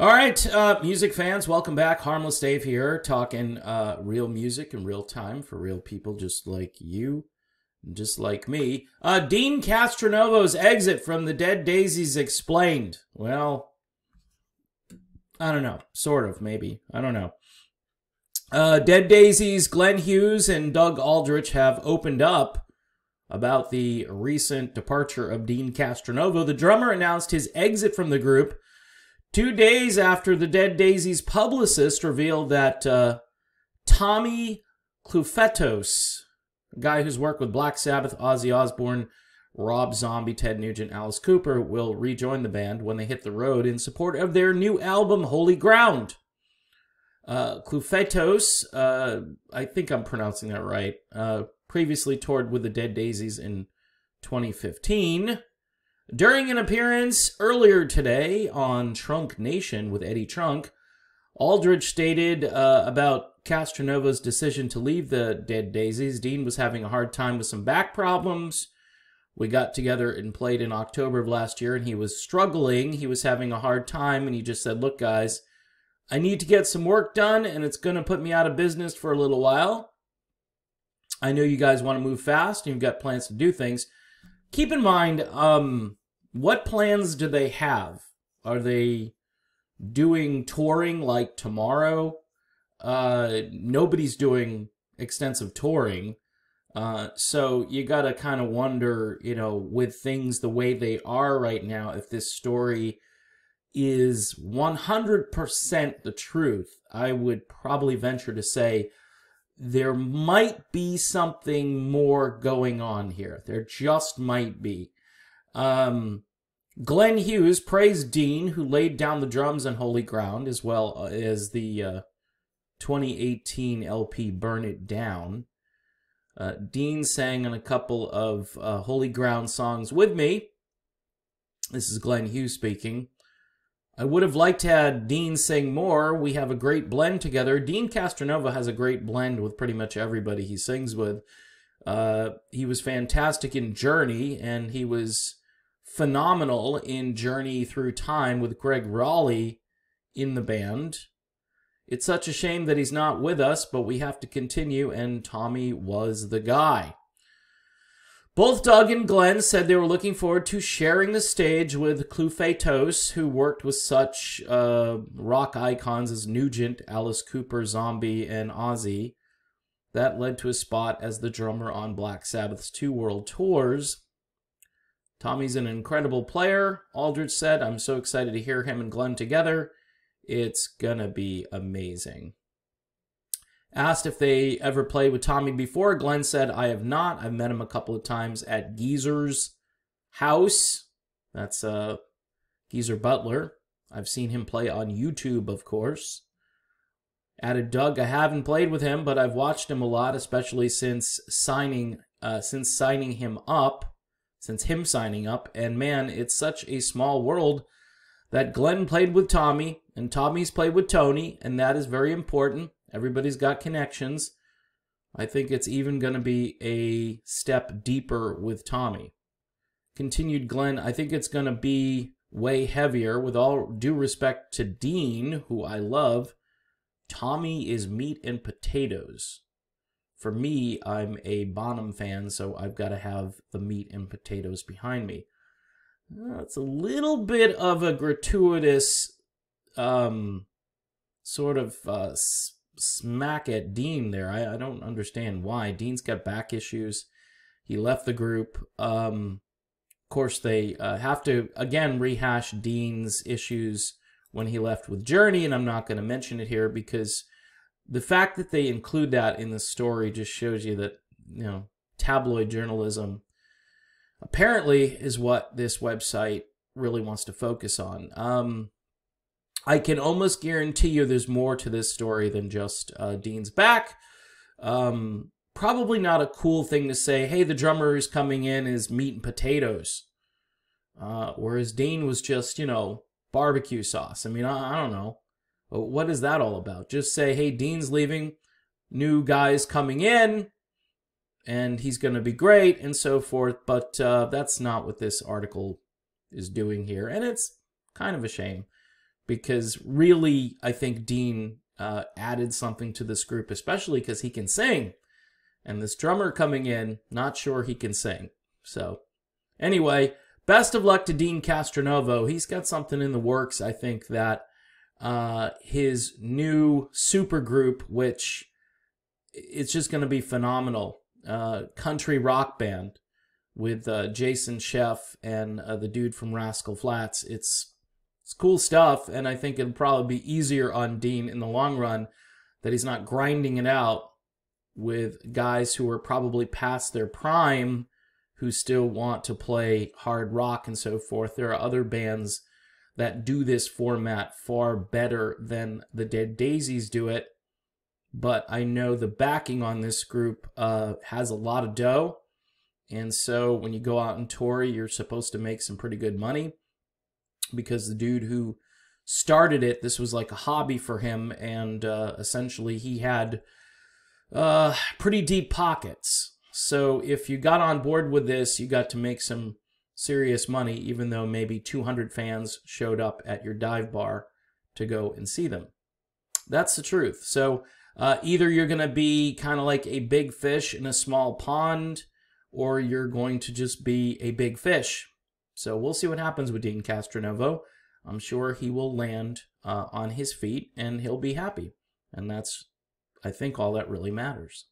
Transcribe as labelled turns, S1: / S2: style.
S1: All right, music fans, welcome back. Harmless Dave here, talking real music in real time for real people just like you, just like me. Deen Castronovo's exit from the Dead Daisies explained. Well, I don't know. Sort of, maybe. I don't know. Dead Daisies, Glenn Hughes and Doug Aldrich have opened up about the recent departure of Deen Castronovo. The drummer announced his exit from the group 2 days after the Dead Daisies publicist revealed that Tommy Clufetos, a guy who's worked with Black Sabbath, Ozzy Osbourne, Rob Zombie, Ted Nugent, Alice Cooper, will rejoin the band when they hit the road in support of their new album, Holy Ground. Clufetos, I think I'm pronouncing that right, previously toured with the Dead Daisies in 2015. During an appearance earlier today on Trunk Nation with Eddie Trunk, Aldrich stated about Castronovo's decision to leave the Dead Daisies. Deen was having a hard time with some back problems. We got together and played in October of last year, and he was struggling. He was having a hard time, and he just said, look, guys, I need to get some work done, and it's going to put me out of business for a little while. I know you guys want to move fast, and you've got plans to do things. Keep in mind, what plans do they have? Are they doing touring like tomorrow? Nobody's doing extensive touring. So you got to kind of wonder, you know, with things the way they are right now, if this story is 100% the truth. I would probably venture to say there might be something more going on here. There just might be. Glenn Hughes praised Deen, who laid down the drums on Holy Ground, as well as the 2018 LP Burn It Down. Deen sang on a couple of Holy Ground songs with me. This is Glenn Hughes speaking. I would have liked to have Deen sing more. We have a great blend together. Deen Castronovo has a great blend with pretty much everybody he sings with. He was fantastic in Journey, and he was phenomenal in Journey Through Time with Greg Raleigh in the band. It's such a shame that he's not with us, but we have to continue, and Tommy was the guy. Both Doug and Glenn said they were looking forward to sharing the stage with Clufetos, who worked with such rock icons as Nugent, Alice Cooper, Zombie, and Ozzy. That led to a spot as the drummer on Black Sabbath's 2 world tours. Tommy's an incredible player, Aldrich said. I'm so excited to hear him and Glenn together. It's gonna be amazing. Asked if they ever played with Tommy before, Glenn said, I have not. I've met him a couple of times at Geezer's house. That's Geezer Butler. I've seen him play on YouTube, of course. Added Doug, I haven't played with him, but I've watched him a lot, especially since signing him up. And man, it's such a small world that Glenn played with Tommy, and Tommy's played with Tony, and that is very important. Everybody's got connections. I think it's even going to be a step deeper with Tommy. Continued Glenn, I think it's going to be way heavier. With all due respect to Deen, who I love, Tommy is meat and potatoes. For me, I'm a Bonham fan, so I've got to have the meat and potatoes behind me. It's a little bit of a gratuitous sort of smack at Deen there. I don't understand why. Deen's got back issues. He left the group. Of course, they have to, again, rehash Deen's issues when he left with Journey, and I'm not going to mention it here because the fact that they include that in the story just shows you that, you know, tabloid journalism apparently is what this website really wants to focus on. I can almost guarantee you there's more to this story than just Deen's back. Probably not a cool thing to say, hey, the drummer who's coming in is meat and potatoes. Whereas Deen was just, you know, barbecue sauce. I mean, I don't know. What is that all about? Just say, hey, Deen's leaving, new guys coming in, and he's going to be great, and so forth. But that's not what this article is doing here, and it's kind of a shame. because really, I think Deen added something to this group, especially because he can sing. And this drummer coming in, not sure he can sing. So, anyway, best of luck to Deen Castronovo. He's got something in the works. I think that his new super group, which it's just going to be phenomenal, country rock band with Jason Sheff and the dude from Rascal Flatts. It's cool stuff, and I think it'll probably be easier on Deen in the long run that he's not grinding it out with guys who are probably past their prime who still want to play hard rock and so forth. There are other bands that do this format far better than the Dead Daisies do it, but I know the backing on this group has a lot of dough, and so when you go out and tour, you're supposed to make some pretty good money, because the dude who started it, this was like a hobby for him, and essentially he had pretty deep pockets. So if you got on board with this, you got to make some serious money, even though maybe 200 fans showed up at your dive bar to go and see them. That's the truth. So either you're going to be kind of like a big fish in a small pond, or you're going to just be a big fish. So we'll see what happens with Deen Castronovo. I'm sure he will land on his feet and he'll be happy. And that's, I think, all that really matters.